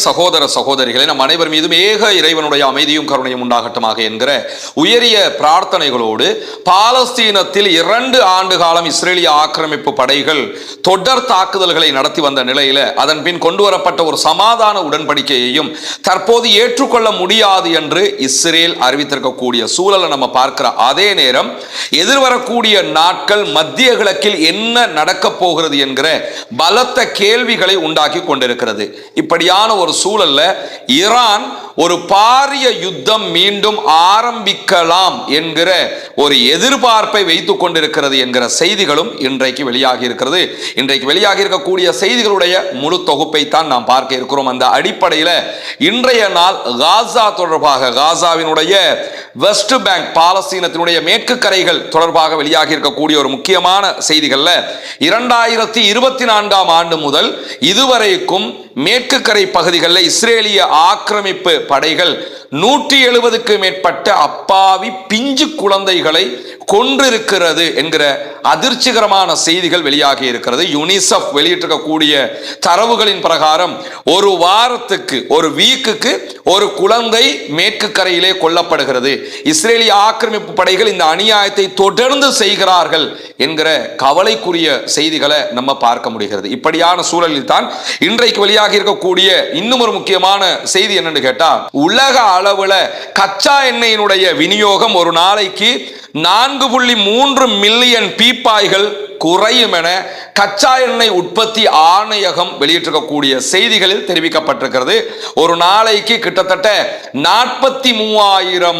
சகோதர சகோதரிகளை நம் அனைவர் மீதும் ஏக இறைவனுடைய அமைதியும் கருணையும் உண்டாகட்டுமாக என்கிற உயரிய பிரார்த்தனைகளோடு பாலஸ்தீனத்தில் 2 ஆண்டு காலம் இஸ்ரேலிய ஆக்கிரமிப்பு படைகள் தொடர் தாக்குதல்களை நடத்தி வந்த நிலையில அதன் பின் கொண்டு வரப்பட்ட ஒரு சமாதான உடன்படிக்கையையும் தற்போது ஏற்றுக்கொள்ள முடியாது என்று இஸ்ரேல் அறிவித்திருக்கக்கூடிய சூழலை நம்ம பார்க்கிற அதே நேரம் எதிர்வரக்கூடிய நாட்கள் மத்திய கிழக்கில் என்ன நடக்கப் போகிறது என்கிற பலத்த கேள்விகளை உண்டாக்கி கொண்டிருக்கிறது. இப்படியான ஒரு சூழல்ல ஈரான் ஒரு பாரிய யுத்தம் மீண்டும் ஆரம்பிக்கலாம் என்கிற ஒரு எதிர்பார்ப்பை வைத்துக் கொண்டிருக்கிறது என்கிற செய்திகளும் இன்றைக்கு வெளியாகி இருக்கிறது. இன்றைக்கு வெளியாகி இருக்கக்கூடிய செய்திகளுடைய முழு தொகுப்பை தான் நாம் பார்க்க இருக்கிறோம். அந்த அடிப்படையில் இன்றைய நாள் காசா தொடர்பாக, காசாவினுடைய வெஸ்ட் பேங்க், பாலஸ்தீனத்தினுடைய மேற்கு கரைகள் தொடர்பாக வெளியாகி இருக்கக்கூடிய ஒரு முக்கியமான செய்திகள்ல 2024ஆம் ஆண்டு முதல் இதுவரைக்கும் மேற்கு கரை பகுதிகளில் இஸ்ரேலிய ஆக்கிரமிப்பு படைகள் 170க்கு மேற்பட்ட அப்பாவி பிஞ்சு குழந்தைகளை கொன்றிருக்கிறது என்கிற அதிர்ச்சிகரமான செய்திகள் வெளியாகி இருக்கிறது. யுனிசெஃப் வெளியிட்டிருக்கக்கூடிய தரவுகளின் பிரகாரம் ஒரு வாரத்துக்கு, ஒரு வீக்குக்கு ஒரு குழந்தை மேற்கு கரையிலே கொல்லப்படுகிறது. இஸ்ரேலிய ஆக்கிரமிப்பு படைகள் இந்த அநியாயத்தை தொடர்ந்து செய்கிறார்கள் என்கிற கவலைக்குரிய செய்திகளை நம்ம பார்க்க முடிகிறது. இப்படியான சூழலில் தான் இன்றைக்கு வெளியாகி இருக்கக்கூடிய இன்னும் ஒரு முக்கியமான செய்தி என்னன்னு கேட்டா, உலக அளவுல கச்சா எண்ணெயினுடைய விநியோகம் ஒரு நாளைக்கு 4.3 மில்லியன் பீப்பாய்கள் குறையும் என கச்சா எண்ணெய் உற்பத்தி ஆணையகம் வெளியிட்டிருக்கக்கூடிய செய்திகளில் தெரிவிக்கப்பட்டிருக்கிறது. ஒரு நாளைக்கு கிட்டத்தட்ட 43,000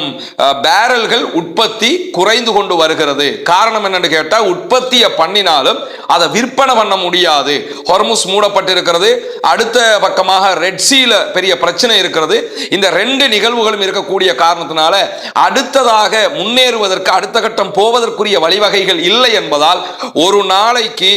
பேரல்கள் உற்பத்தி குறைந்து கொண்டு வருகிறது. காரணம் என்னன்னு கேட்டா, உற்பத்தியை பண்ணினாலும் அதை விற்பனை பண்ண முடியாது. ஹொர்முஸ் மூடப்பட்டிருக்கிறது. அடுத்த பக்கமாக ரெட் சீல பெரிய பிரச்சனை இருக்கிறது. இந்த 2 நிகழ்வுகளும் இருக்கக்கூடிய காரணத்தினால அடுத்ததாக முன்னேறுவதற்கு, அடுத்த கட்டம் போவதற்குரிய வழிவகைகள் இல்லை என்பதால் ஒரு நாளைக்கு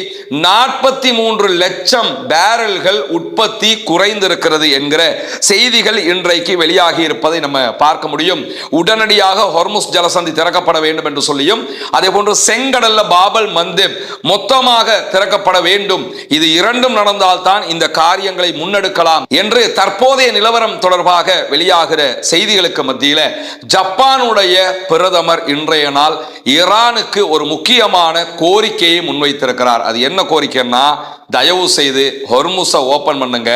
43 லட்சம் பேரல்கள் உற்பத்தி குறைந்திருக்கிறது என்கிற செய்திகள் இன்றைக்கு வெளியாகி இருப்பதை நம்ம பார்க்க முடியும். உடனடியாக ஹொர்முஸ் ஜலசந்தி திறக்கப்பட வேண்டும் என்று சொல்லியும், அதே போன்று செங்கடல்ல பாபல் மந்தேப் மொத்தமாக திறக்கப்பட வேண்டும். இது 2ம் நடந்தால்தான் இந்த காரியங்களை முன்னெடுக்கலாம் என்று தற்போதைய நிலவரம் தொடர்பாக வெளியாகிற செய்திகளுக்கு மத்தியில ஜப்பானுடைய பிரதமர் இன்றைய நாள் ஈரானுக்கு ஒரு முக்கியமான கோரிக்கையை முன்வைத்திருக்கிறார். அது என்ன கோரிக்கைன்னா, தயவு செய்து ஹொர்முஸை ஓபன் பண்ணுங்க,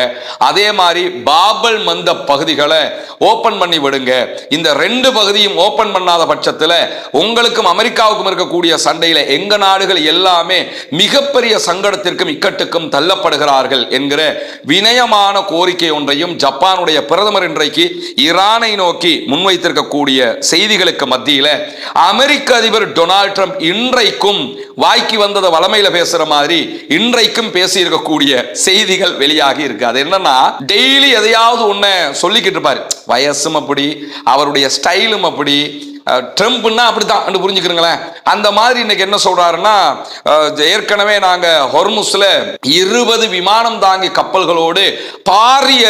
அதே மாதிரி பாபல் மந்த பகுதிகளை ஓபன் பண்ணி விடுங்க. இந்த 2 பகுதியும் ஓபன் பண்ணாத பட்சத்தில் உங்களுக்கும் அமெரிக்காவுக்கும் இருக்கக்கூடிய சண்டையில எங்க நாடுகள் எல்லாமே மிகப்பெரிய சங்கடத்திற்கும் இக்கட்டுக்கும் தள்ளப்படுகிறார்கள் என்கிற வினயமான கோரிக்கை ஒன்றையும் ஜப்பானுடைய பிரதமர் இன்றைக்கு ஈரானை நோக்கி முன்வைத்திருக்கக்கூடிய செய்திகளுக்கு மத்தியில் அமெரிக்க அதிபர் டொனால்ட் ட்ரம்ப் இன்றைக்கும் வாய்க்கு வந்ததை வளமையில பேசுற மாதிரி இன்றைக்கும் பேசி இருக்கக்கூடிய செய்திகள் வெளியாகி இருக்கு. அது என்னன்னா, டெய்லி எதையாவது ஒண்ணு சொல்லிக்கிட்டு இருப்பாரு. வயசும் அப்படி, அவருடைய ஸ்டைலும் அப்படி, ட்ரம்ப்னா அப்படித்தான் புரிஞ்சுக்கிறீங்களேன். அந்த மாதிரி இன்னைக்கு என்ன சொல்றாருன்னா, ஏற்கனவே நாங்க ஹொர்முஸ்ல 20 விமானம் தாங்கி கப்பல்களோடு பாரிய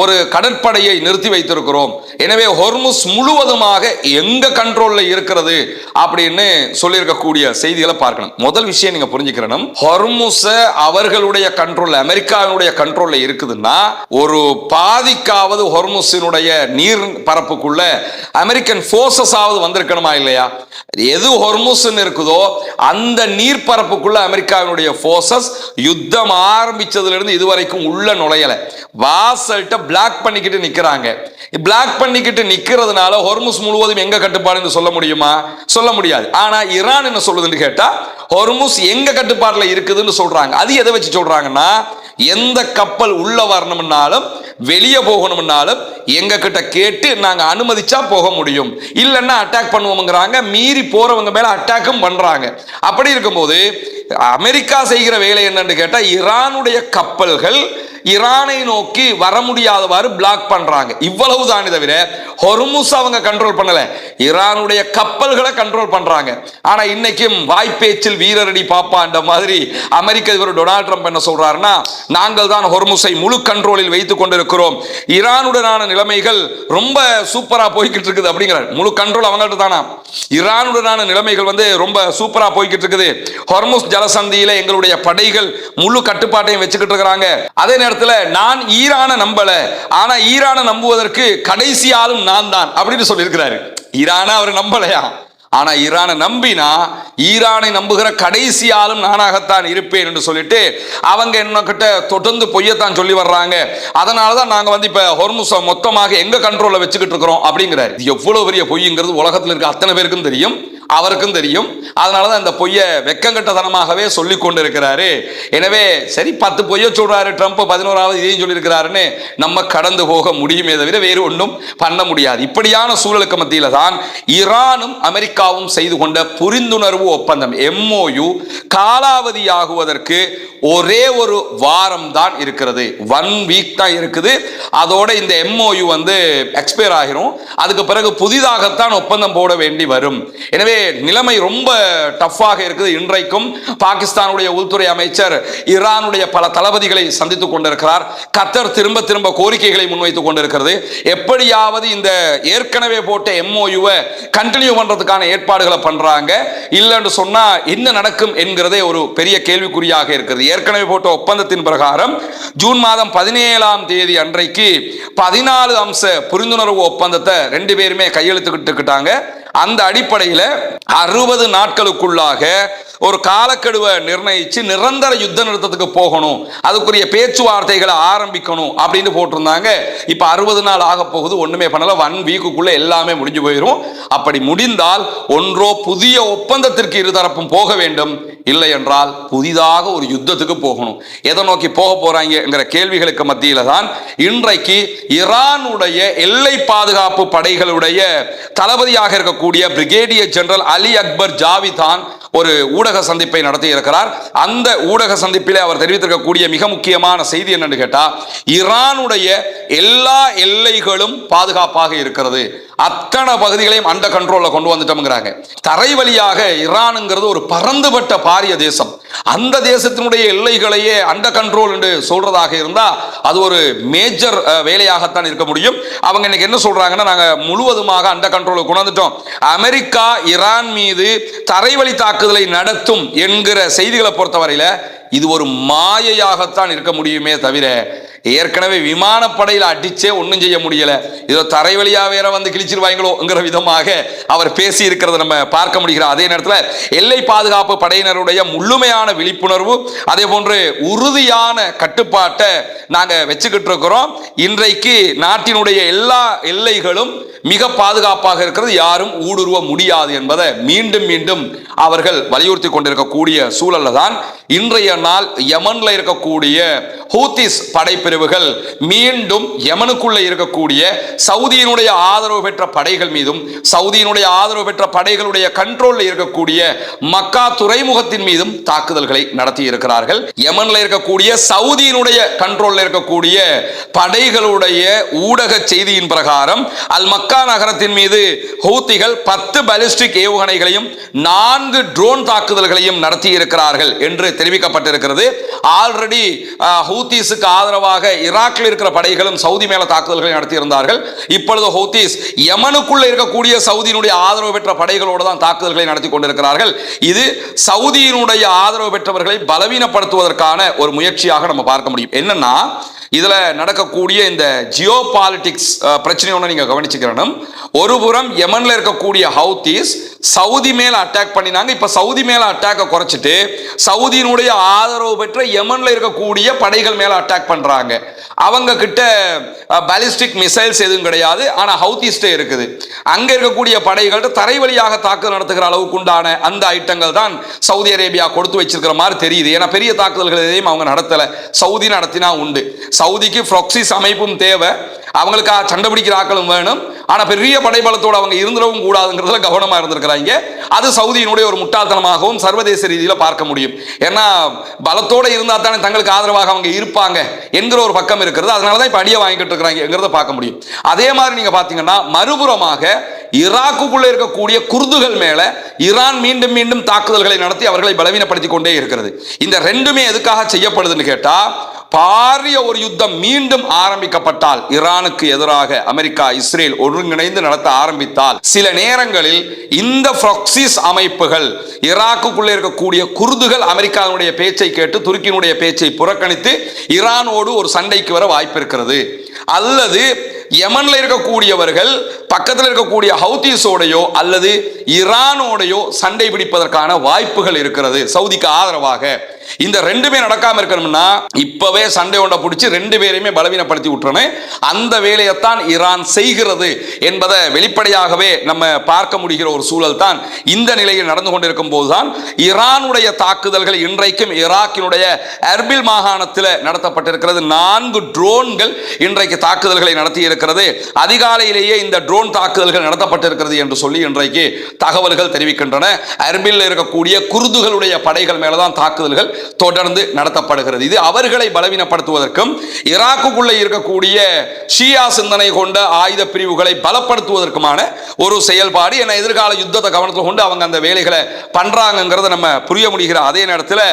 ஒரு கடற்படையை நிறுத்தி வைத்திருக்கிறோம். எனவே ஹொர்முஸ் முழுவதுமாக எங்க கண்ட்ரோல்ல இருக்கிறது அப்படின்னு சொல்லியிருக்கக்கூடிய செய்திகளை பார்க்கணும். முதல் விஷயம் நீங்க புரிஞ்சுக்கிறணும், ஹொர்முஸ் அவர்களுடைய கண்ட்ரோல்ல, அமெரிக்காவினுடைய கண்ட்ரோல்ல இருக்குதுன்னா ஒரு பாதிக்காவது ஹொர்முஸினுடைய நீர் பரப்புக்குள்ள அமெரிக்கன் போர்சஸ் வந்திருக்கணுமா இல்லையா? எது ஹொர்முஸ் இருக்குதோ அந்த நீர்ப்பரப்புக்குள்ள அமெரிக்காவினுடைய போர்சஸ் யுத்தம் ஆரம்பிச்சதுல இருந்து இதுவரைக்கும் உள்ள நுழையல. வாசல்ட்ட பிளாக் பண்ணிக்கிட்டு நிக்கிறாங்க. பிளாக் பண்ணிக்கிட்டு நிக்கிறதுனால ஹொர்முஸ் முழுவதும் எங்க கட்டுப்பாடுன்னு சொல்ல முடியுமா? சொல்ல முடியாது. ஆனா ஈரான் என்ன சொல்லுதுன்னு கேட்டா, ஹொர்முஸ் எங்க கட்டுப்பாடுல இருக்குதுன்னு சொல்றாங்க. அது எதை வச்சு சொல்றாங்கன்னா, எந்த கப்பல் உள்ள வரணும்னாலும் வெளியே போகணும்னாலும் எங்க கிட்ட கேட்டு நாங்க அனுமதிச்சா போக முடியும், இல்லைன்னா அட்டாக் பண்ணுவோம்ங்கிறாங்க. மீறி போறவங்க மேல அட்டாக்கும் பண்றாங்க. அப்படி இருக்கும்போது அமெரிக்கா செய்கிற வேலை என்னன்னு கேட்டா, ஈரானுடைய கப்பல்கள் ஈரானை நோக்கி வர முடியாதவாறு பிளாக் பண்றாங்க. இவ்வளவுதான் தவிர ஹொர்முஸ் அவங்க கண்ட்ரோல் பண்ணல, ஈரானுடைய கப்பல்களை கண்ட்ரோல் பண்றாங்க. ஆனா இன்னைக்கும் வாய்ப்பேச்சில் வீரரடி பாப்பா என்ற மாதிரி அமெரிக்க அதிபர் டொனால்ட் ட்ரம்ப் என்ன சொல்றாருன்னா, நாங்கள் தான் ஹொர்முஸை முழு கண்ட்ரோலில் வைத்துக் கொண்டிருக்கிறோம், ஈரானுடனான நிலைமைகள் ரொம்ப சூப்பரா போய்கிட்டு இருக்குது அப்படிங்கிறார். முழு கண்ட்ரோல் அவங்கள்ட்ட தானா? ஈரானுடனான நிலைமைகள் ரொம்ப சூப்பரா போய்கிட்டு இருக்குது. ஹொர்முஸ் ஜலசந்தியில எங்களுடைய படைகள் முழு கட்டுப்பாட்டையும் வச்சுக்கிட்டு இருக்கிறாங்க. அதே நேரத்தில் நேரத்தில் நான் ஈரானை நம்பல, ஆனா ஈரானை நம்புவதற்கு கடைசி ஆளும் நான் தான் அப்படின்னு சொல்லியிருக்கிறாரு. ஈரானை அவர் நம்பலையா, ஆனா ஈரானை நம்பினா ஈரானை நம்புகிற கடைசி ஆளும் நானாகத்தான் இருப்பேன் என்று சொல்லிட்டு அவங்க என்ன கிட்ட தொடர்ந்து பொய்யத்தான் சொல்லி வர்றாங்க. அதனாலதான் நாங்க இப்ப ஹொர்முஸை மொத்தமாக எங்க கண்ட்ரோல்ல வச்சுக்கிட்டு இருக்கிறோம் அப்படிங்கிறாரு. எவ்வளவு பெரிய பொய்ங்கிறது உலகத்தில் இருக்க அத்தனை பேருக்கும் தெரியும், அவருக்கும் தெரியும். அதனாலதான் இந்த பொய்ய வெக்கங்கட்டத்தனமாகவே சொல்லி கொண்டு இருக்கிறாரு. எனவே சரி 10 பொய்ய சொல்றாரு ட்ரம்ப், 11வது இதையும் சொல்லி இருக்கிறாருன்னு நம்ம கடந்து போக முடியுமே தவிர வேறு ஒன்றும் பண்ண முடியாது. இப்படியான சூழலுக்கு மத்தியில தான் ஈரானும் அமெரிக்காவும் செய்து கொண்ட புரிந்துணர்வு ஒப்பந்தம் MOU காலாவதியாகுவதற்கு ஒரே ஒரு வாரம் தான் இருக்கிறது. 1 வீக் தான் இருக்குது. அதோட இந்த MOU எக்ஸ்பயர் ஆகிரும். அதுக்கு பிறகு புதிதாகத்தான் ஒப்பந்தம் போட வேண்டி வரும். எனவே நிலைமை ரொம்ப டஃப்பாக இருக்குது. இன்றைக்கும் பாகிஸ்தானுடைய உள்துறை அமைச்சர் ஈரானுடைய பல தளபதிகளை சந்தித்துக் கொண்டிருக்கிறார். கத்தர் திரும்ப திரும்ப கோரிக்கைகளை முன்வைத்துக் கொண்டிருக்கிறது. எப்படியாவது இந்த ஏற்கனவே போட்ட MOU கண்டினியூ பண்றதுக்கான ஏற்பாடுகளை பண்றாங்க. இல்லைன்னு சொன்னா என்ன நடக்கும் என்கிறதே ஒரு பெரிய கேள்விக்குறியாக இருக்கிறது. ஏற்கனவே போட்ட ஒப்பந்தத்தின் பிரகாரம் ஜூன் மாதம் 17ஆம் தேதி அன்றைக்கு 14 அம்ச புரிந்துணர்வு ஒப்பந்தத்தை 2 பேருமே கையெழுத்துக்கிட்டாங்க. அந்த அடிப்படையில் 60 நாட்களுக்குள்ளாக ஒரு காலக்கெடுவை நிர்ணயிச்சு நிரந்தர யுத்த நிறுத்தத்துக்கு போகணும், அதுக்குரிய பேச்சுவார்த்தைகளை ஆரம்பிக்கணும் அப்படின்னு போட்டிருந்தாங்க. இப்ப 60 நாள் ஆக போகுது, ஒண்ணுமே பண்ணல. 1 வீக்குள்ள எல்லாமே முடிஞ்சு போயிடும். அப்படி முடிந்தால் ஒன்றோ புதிய ஒப்பந்தத்திற்கு இருதரப்பும் போக வேண்டும், இல்லை என்றால் புதிதாக ஒரு யுத்தத்துக்கு போகணும். எதை நோக்கி போக போறாங்கிற கேள்விகளுக்கு மத்தியில தான் இன்றைக்கு ஈரானுடைய எல்லை பாதுகாப்பு படைகளுடைய தளபதியாக இருக்கக்கூடிய பிரிகேடியர் ஜெனரல் அலி அக்பர் ஜாவிதான் ஒரு ஊடக சந்திப்பை நடத்தி இருக்கிறார். அந்த ஊடக சந்திப்பிலே அவர் தெரிவித்திருக்கக்கூடிய மிக முக்கியமான செய்தி என்னன்னு கேட்டா, ஈரானுடைய எல்லா எல்லைகளும் பாதுகாப்பாக இருக்கிறது, அத்தனை பகுதிகளையும் அண்டர் கண்ட்ரோல்ல கொண்டு வந்துட்டோம்ங்கிறாங்க. தரை வழியாக ஈரானுங்கிறது ஒரு பரந்துபட்ட பாரிய தேசம். அந்த தேசத்தினுடைய எல்லைகளையே அண்டர் கண்ட்ரோல் என்று சொல்றதாக இருந்தா அது ஒரு மேஜர் வேலையாகத்தான் இருக்க முடியும். அவங்க இன்னைக்கு என்ன சொல்றாங்கன்னா, நாங்க முழுவதுமாக அண்டர் கண்ட்ரோல் கொண்டு வந்துட்டோம், அமெரிக்கா ஈரான் மீது தரைவழி தாக்குதலை நடத்தும் என்கிற செய்திகளை பொறுத்தவரையில இது ஒரு மாயையாகத்தான் இருக்க முடியுமே தவிர ஏற்கனவே விமானப்படையில் அடிச்சே ஒன்றும் செய்ய முடியல, இதோ தரை வழியா வேற கிழிச்சிருவாங்களோங்கிற விதமாக அவர் பேசி இருக்கிறத நம்ம பார்க்க முடிகிறோம். அதே நேரத்தில் எல்லை பாதுகாப்பு படையினருடைய முழுமையான விழிப்புணர்வு, அதே போன்று உறுதியான கட்டுப்பாட்டை நாங்க வச்சுக்கிட்டு இருக்கிறோம். இன்றைக்கு நாட்டினுடைய எல்லா எல்லைகளும் மிக பாதுகாப்பாக இருக்கிறது, யாரும் ஊடுருவ முடியாது என்பதை மீண்டும் மீண்டும் அவர்கள் வலியுறுத்தி கொண்டிருக்கக்கூடிய சூழல்ல தான் இன்றைய நாள் யமன்ல இருக்கக்கூடிய ஹூத்திஸ் படைப்பிரிவுகள் மீண்டும் யமனுக்குள்ள இருக்கக்கூடிய சவுதியினுடைய ஆதரவு பெற்ற படைகள் மீதும் சவுதியினுடைய ஆதரவு பெற்ற படைகளுடைய கண்ட்ரோல்ல இருக்கக்கூடிய மக்கா துறைமுகத்தின் மீதும் தாக்குதல்களை நடத்தி இருக்கிறார்கள். யமன்ல இருக்கக்கூடிய சவுதியினுடைய கண்ட்ரோல்ல இருக்கக்கூடிய படைகளுடைய ஊடக செய்தியின் பிரகாரம் அல் மக்கா நகரத்தின் மீது ஹூத்திகள் 10 பாலிஸ்டிக் ஏவுகணைகளையும் 4 ட்ரோன் தாக்குதல்களையும் நடத்தி இருக்கிறார்கள் என்று தெரிவிக்கப்பட்டிருக்கிறது. ஆல்ரெடி ஹூத்திஸுக்கு ஆதரவாக ஈராக்கில் இருக்கிற படைகளும் சவுதி மேல தாக்குதல்களை நடத்தி இருந்தார்கள். இப்பொழுது ஹூத்திஸ் யமனுக்குள்ள இருக்கக்கூடிய சவுதியினுடைய ஆதரவு பெற்ற படைகளோடு தான் தாக்குதல்களை நடத்தி கொண்டிருக்கிறார்கள். இது சவுதியினுடைய ஆதரவு பெற்றவர்களை பலவீனப்படுத்துவதற்கான ஒரு முயற்சியாக நம்ம பார்க்க முடியும். என்னன்னா, இதுல நடக்கக்கூடிய இந்த ஜியோ பாலிடிக்ஸ் பிரச்சனையோட நீங்க கவனிச்சுக்கணும். ஒரு புறம் யமன்ல இருக்கக்கூடிய ஹவுத்தீஸ் சவுதி மேல அட்டாக் பண்ணினாங்க. இப்ப சவுதி மேல அட்டாக்க குறைச்சிட்டு சவுதியினுடைய ஆதரவு பெற்ற யமன்ல இருக்கக்கூடிய படைகள் மேல அட்டாக் பண்றாங்க. அவங்க கிட்ட பாலிஸ்டிக் மிசைல்ஸ் எதுவும் கிடையாது, ஆனா ஹவுத்தீஸ்டே இருக்குது. அங்க இருக்கக்கூடிய படைகள்கிட்ட தரை வழியாக தாக்குதல் நடத்துகிற அளவுக்கு உண்டான அந்த ஐட்டங்கள் தான் சவுதி அரேபியா கொடுத்து வச்சிருக்கிற மாதிரி தெரியுது. ஏன்னா பெரிய தாக்குதல்கள் எதையும் அவங்க நடத்தல, சவுதி நடத்தினா உண்டு. சவுதிக்கு ப்ராக்சிஸ் அமைப்பும் தேவை, அவங்களுக்கு சண்டை பிடிக்கிற ஆக்களும் வேணும். ஆனா பெரிய படைபலத்தோடு அவங்க இருந்துடவும் கூடாதுங்கிறதுல கவனமா இருந்திருக்கிறாங்க. அது சவுதியினுடைய ஒரு முட்டாள்தனமாகவும் சர்வதேச ரீதியில பார்க்க முடியும். ஏன்னா பலத்தோடு இருந்தா தானே தங்களுக்கு ஆதரவாக அவங்க இருப்பாங்க என்கிற ஒரு பக்கம் இருக்கிறது. அதனாலதான் இப்ப அடியை வாங்கிட்டு இருக்கிறாங்கிறத பார்க்க முடியும். அதே மாதிரி நீங்க பாத்தீங்கன்னா மறுபுறமாக ஈராக்குக்குள்ள இருக்கக்கூடிய குர்துகள் மேல ஈரான் மீண்டும் மீண்டும் தாக்குதல்களை நடத்தி அவர்களை பலவீனப்படுத்தி கொண்டே இருக்கிறது. இந்த ரெண்டுமே எதுக்காக செய்யப்படுதுன்னு கேட்டா, பாரிய ஒரு யுத்தம் மீண்டும் ஆரம்பிக்கப்பட்டால், ஈரானுக்கு எதிராக அமெரிக்கா இஸ்ரேல் ஒருங்கிணைந்து நடத்த ஆரம்பித்தால், சில நேரங்களில் இந்த ப்ராக்சிஸ் அமைப்புகள் ஈராக்குக்குள்ளே இருக்கக்கூடிய குர்துகள் அமெரிக்காவுடைய பேச்சை கேட்டு துருக்கியினுடைய பேச்சை புறக்கணித்து ஈரானோடு ஒரு சண்டைக்கு வர வாய்ப்பு இருக்கிறது. அல்லது யமன்ல இருக்கக்கூடியவர்கள் பக்கத்தில் இருக்கக்கூடிய ஹவுதீஸோடையோ அல்லது ஈரானோடையோ சண்டை பிடிப்பதற்கான வாய்ப்புகள் இருக்கிறது சவுதிக்கு ஆதரவாக. இந்த ரெண்டுமே நடக்காம இருக்கணும்னா இப்பவே சண்டை ஒன்றை பிடிச்சி ரெண்டு பேரையுமே பலவீனப்படுத்தி விட்டுறணும். அந்த வேலையைத்தான் ஈரான் செய்கிறது என்பதை வெளிப்படையாகவே நம்ம பார்க்க முடிகிற ஒரு சூழல் தான் இந்த நிலையில் நடந்து கொண்டிருக்கும் போதுதான் ஈரானுடைய தாக்குதல்கள் இன்றைக்கும் ஈராக்கினுடைய எர்பில் மாகாணத்தில் நடத்தப்பட்டிருக்கிறது. 4 ட்ரோன்கள் இன்றைக்கு தாக்குதல்களை நடத்தி இருக்கிறது. அதிகாலையிலேயே இந்த ட்ரோன் தாக்குதல்கள் நடத்தப்பட்டிருக்கிறது என்று சொல்லி இன்றைக்கு தகவல்கள் தெரிவிக்கின்றன. எர்பில் இருக்கக்கூடிய குர்துகளுடைய படைகள் மேலதான் தாக்குதல்கள் தொடர்ந்து நடத்தப்படுகிறது. இது அவர்களை பலவீனப்படுத்துவதற்கும் ஈராக்குக்குள்ளே இருக்கக்கூடிய ஷியா சிந்தனை கொண்ட ஆயுத பிரிவுகளை பலப்படுத்துவதற்குமான ஒரு செயல்பாடு. என எதிர்கால யுத்தத்தை கவனத்தில் கொண்டு அவங்க அந்த வேலைகளை பண்றாங்கிறத நம்ம புரிய முடிகிற அதே நேரத்தில்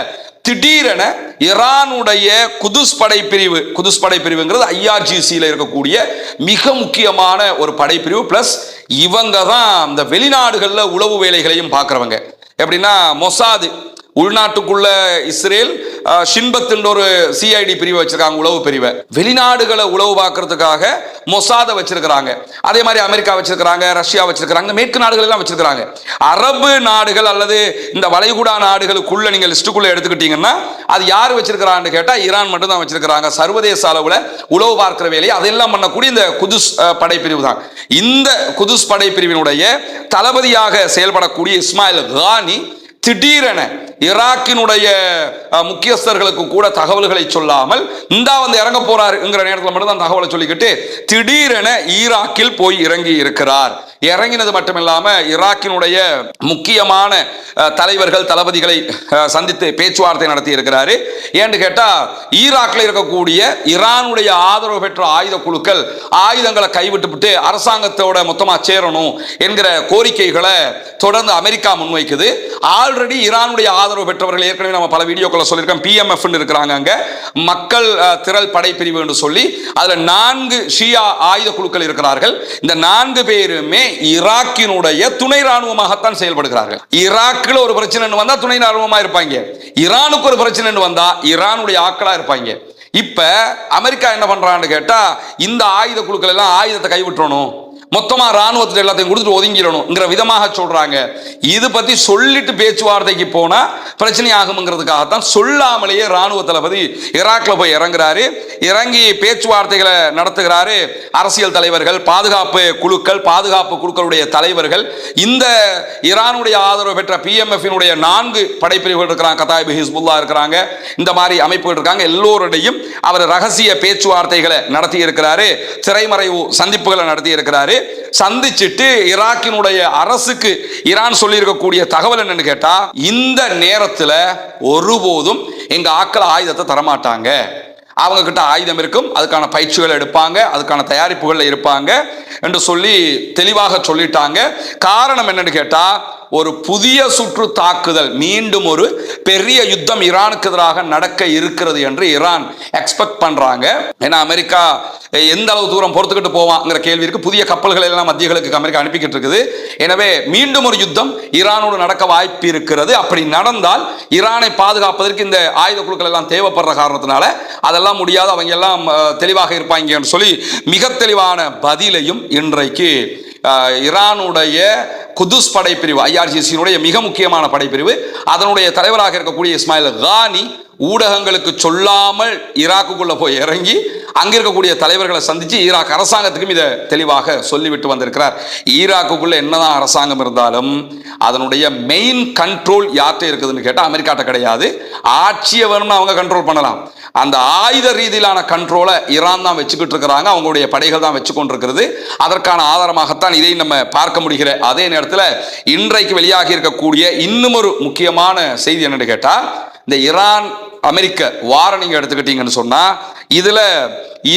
திடீரென ஈரானுடைய குதுஸ் படைப்பிரிவுங்கிறது IRGC-ல இருக்கக்கூடிய மிக முக்கியமான ஒரு படைப்பிரிவு. பிளஸ் இவங்க தான் இந்த வெளிநாடுகளில் உளவு வேலைகளையும் பார்க்குறவங்க. எப்படின்னா மொசாது உள்நாட்டுக்குள்ள இஸ்ரேல் ஷின்பத் ஒரு CID பிரிவு வச்சிருக்காங்க, உளவு பிரிவை. வெளிநாடுகளை உளவு பார்க்கறதுக்காக மொசாதை வச்சிருக்கிறாங்க. அதே மாதிரி அமெரிக்கா வச்சிருக்கிறாங்க, ரஷ்யா வச்சிருக்கிறாங்க, மேற்கு நாடுகள் எல்லாம் வச்சிருக்கிறாங்க. அரபு நாடுகள் அல்லது இந்த வளைகுடா நாடுகளுக்குள்ள நீங்க லிஸ்டுக்குள்ள எடுத்துக்கிட்டீங்கன்னா அது யார் வச்சிருக்கிறான்னு கேட்டா ஈரான் மட்டும் தான் வச்சிருக்கிறாங்க. சர்வதேச அளவுல உளவு பார்க்கிற வேலையை அதெல்லாம் பண்ணக்கூடிய இந்த குதுஸ் படைப்பிரிவு தான். இந்த குதுஸ் படைப்பிரிவினுடைய தளபதியாக செயல்படக்கூடிய இஸ்மாயில் கானி திடீரென ஈராக்கினுடைய முக்கியஸ்தர்களுக்கு கூட தகவல்களை சொல்லாமல் இந்தா வந்து இறங்க போறாருங்கிற நேரத்தில் மட்டும் தான் தகவலை சொல்லிக்கிட்டு திடீரென ஈராக்கில் போய் இறங்கி இருக்கிறார். இறங்கினது மட்டுமில்லாம ஈராக்கினுடைய முக்கியமான தலைவர்கள் தளபதிகளை சந்தித்து பேச்சுவார்த்தை நடத்தி இருக்கிறாரு. ஏன்னு கேட்டா ஈராக்ல இருக்கக்கூடிய ஈரானுடைய ஆதரவு பெற்ற ஆயுத குழுக்கள் ஆயுதங்களை கைவிட்டுவிட்டு அரசாங்கத்தோட மொத்தமா சேரணும் என்கிற கோரிக்கைகளை தொடர்ந்து அமெரிக்கா முன்வைக்குது. ஆல்ரெடி ஈரானுடைய ஆதரவு பெற்றவர்கள் ஏற்கனவே நம்ம பல வீடியோக்களை சொல்லியிருக்கோம். PMF இருக்கிறாங்க, அங்க மக்கள் திரள் படைப்பிரிவு என்று சொல்லி அதுல 4 ஷியா ஆயுத குழுக்கள் இருக்கிறார்கள். இந்த 4 பேருமே ஈராக்கினுடைய துணை ராணுவமாகத்தான் செயல்படுகிறார்கள். ஈராக்கில் ஒரு பிரச்சனை வந்தா துணை ராணுவமா இருப்பாங்க, ஈரானுக்கு ஒரு பிரச்சனை வந்தா ஈரானுடைய ஆட்களா இருப்பாங்க. இப்ப அமெரிக்கா என்ன பண்றான்னு கேட்டா இந்த ஆயுத குழுக்கள் எல்லாம் ஆயுதத்தை கைவிட்டணும், மொத்தமா ராணுவத்தில் எல்லாத்தையும் கொடுத்துட்டு ஒதுங்கிடணுங்கிற விதமாக சொல்றாங்க. இது பத்தி சொல்லிட்டு பேச்சுவார்த்தைக்கு போனா பிரச்சனை ஆகுங்கிறதுக்காகத்தான் சொல்லாமலேயே ராணுவ தளபதி ஈராக்ல போய் இறங்குறாரு. இறங்கி பேச்சுவார்த்தைகளை நடத்துகிறாரு. அரசியல் தலைவர்கள், பாதுகாப்பு குழுக்களுடைய தலைவர்கள், இந்த ஈரானுடைய ஆதரவு பெற்ற PMF-னுடைய 4 படைப்பிரிவுகள் இருக்கிறாங்க, கதாயிப் ஹிஸ்புல்லா இருக்கிறாங்க, இந்த மாதிரி அமைப்புகள் இருக்காங்க. எல்லோருடையும் அவர் ரகசிய பேச்சுவார்த்தைகளை நடத்தி இருக்கிறாரு. திரைமறைவு சந்திப்புகளை நடத்தி இருக்கிறாரு. சந்திச்சிட்டு ஈராக்கினுடைய அரசுக்கு ஈரான் சொல்லி இருக்கக்கூடிய தகவல் என்னன்னு கேட்டா இந்த நேரத்துல ஒருபோதும் எங்க ஆட்கள் ஆயுதத்தை தரமாட்டாங்க, அவங்க கிட்ட ஆயுதம் இருக்கும், அதுக்கான பயிற்சிகள் எடுப்பாங்க, அதுக்கான தயாரிப்புகள் இருப்பாங்க என்று சொல்லி தெளிவாக சொல்லிட்டாங்க. காரணம் என்னன்னு கேட்டா ஒரு புதிய சுற்று தாக்குதல், மீண்டும் ஒரு பெரிய யுத்தம் ஈரானுக்கு எதிராக நடக்க இருக்கிறது என்று ஈரான் எக்ஸ்பெக்ட் பண்றாங்க. ஏன்னா அமெரிக்கா எந்த அளவு தூரம் பொறுத்துக்கிட்டு போவாங்கிற கேள்விக்கு புதிய கப்பல்கள் எல்லாம் மத்தியகளுக்கு அமெரிக்கா அனுப்பிக்கிட்டு இருக்குது. எனவே மீண்டும் ஒரு யுத்தம் ஈரானோடு நடக்க வாய்ப்பு இருக்கிறது. அப்படி நடந்தால் ஈரானை பாதுகாப்பதற்கு இந்த ஆயுத குழுக்கள் எல்லாம் தேவைப்படுற காரணத்தினால அதெல்லாம் முடியாது, அவங்க எல்லாம் தெளிவாக இருப்பாங்க என்று சொல்லி மிக தெளிவான பதிலையும் இன்றைக்கு ஈரானுடைய குதுஸ் படைப்பிரிவு IRGC-னுடைய மிக முக்கியமான படைப்பிரிவு அதனுடைய தலைவராக இருக்கக்கூடிய இஸ்மாயில் கானி ஊடகங்களுக்கு சொல்லாமல் ஈராக்குக்குள்ள போய் இறங்கி அங்க இருக்கக்கூடிய தலைவர்களை சந்திச்சு ஈராக் அரசாங்கத்துக்கும் இதை தெளிவாக சொல்லிவிட்டு வந்திருக்கிறார். ஈராக்குக்குள்ள என்னதான் அரசாங்கம் இருந்தாலும் அதனுடைய மெயின் கண்ட்ரோல் யார்கிட்ட இருக்குதுன்னு கேட்டால் அமெரிக்காட்ட கிடையாது. ஆட்சியை வேணும்னு அவங்க கண்ட்ரோல் பண்ணலாம், அந்த ஆயுத ரீதியிலான கண்ட்ரோலை ஈரான் தான் வச்சுக்கிட்டு இருக்கிறாங்க, அவங்களுடைய படைகள் தான் வச்சு கொண்டிருக்கிறது. அதற்கான ஆதாரமாகத்தான் இதை நம்ம பார்க்க முடிகிற அதே நேரத்தில் இன்றைக்கு வெளியாகி இருக்கக்கூடிய இன்னும் ஒரு முக்கியமான செய்தி என்னன்னு கேட்டா இந்த ஈரான் அமெரிக்க வார நீங்க எடுத்துக்கிட்டீங்கன்னு சொன்னா இதுல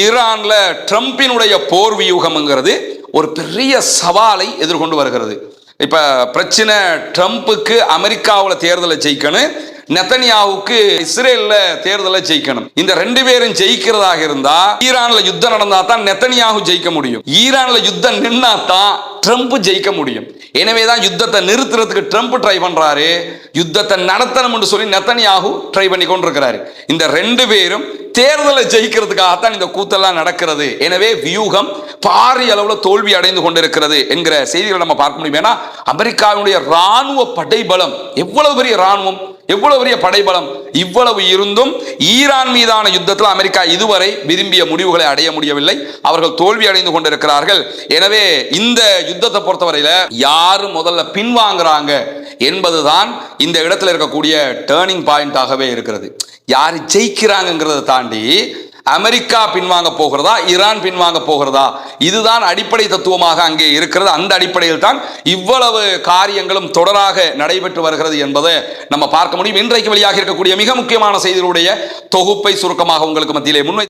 ஈரான்ல ட்ரம்பினுடைய போர் வியூகம்ங்கிறது ஒரு பெரிய சவாலை எதிர்கொண்டு வருகிறது. இப்ப பிரச்சனை ட்ரம்புக்கு அமெரிக்காவில் தேர்தலை ஜெயிக்கணும், நெத்தனியாவுக்கு இஸ்ரேல்ல தேர்தலை ஜெயிக்கணும். இந்த ரெண்டு பேரும் ஜெயிக்கிறதாக இருந்தா ஈரான்ல யுத்தம் நடந்தா தான் நெத்தனியாகு ஜெயிக்க முடியும். ஈரான்ல யுத்தம் நின்னா தான் ட்ரம்ப் ஜெயிக்க முடியும். எனவேதான் யுத்தத்தை நிறுத்துறதுக்கு ட்ரம்ப் ட்ரை பண்றாரு, யுத்தத்தை நடத்தணும் என்று சொல்லி நெத்தனியாகு ட்ரை பண்ணி கொண்டிருக்கிறாரு. இந்த ரெண்டு பேரும் தேர்தலை ஜெயிக்கிறதுக்காகத்தான் இந்த கூத்தெல்லாம் நடக்கிறது. எனவே வியூகம் பாரிய அளவுல தோல்வி அடைந்து கொண்டிருக்கிறது என்கிற செய்திகளை நம்ம பார்க்க முடியும். ஏன்னா அமெரிக்காவுடைய ராணுவ படைபலம் எவ்வளவு பெரிய ராணுவம், எவ்வளவு பெரிய படைபலம், இவ்வளவு இருந்தும் ஈரான் மீதான யுத்தத்தில் அமெரிக்கா இதுவரை விரும்பிய முடிவுகளை அடைய முடியவில்லை. அவர்கள் தோல்வி அடைந்து கொண்டிருக்கிறார்கள். எனவே இந்த யுத்தத்தை பொறுத்தவரையில யாரு முதல்ல பின்வாங்குறாங்க என்பதுதான் இந்த இடத்துல இருக்கக்கூடிய டேர்னிங் பாயிண்டாகவே இருக்கிறது. யாரு ஜெயிக்கிறாங்கிறத தாண்டி அமெரிக்கா பின்வாங்க போகிறதா, ஈரான் பின்வாங்க போகிறதா, இதுதான் அடிப்படை தத்துவமாக அங்கே இருக்கிறது. அந்த அடிப்படையில் தான் இவ்வளவு காரியங்களும் தொடராக நடைபெற்று வருகிறது என்பதை நம்ம பார்க்க முடியும். இன்றைக்கு வெளியாக இருக்கக்கூடிய மிக முக்கியமான செய்திகளுடைய தொகுப்பை சுருக்கமாக உங்களுக்கு மத்தியிலே முன்வை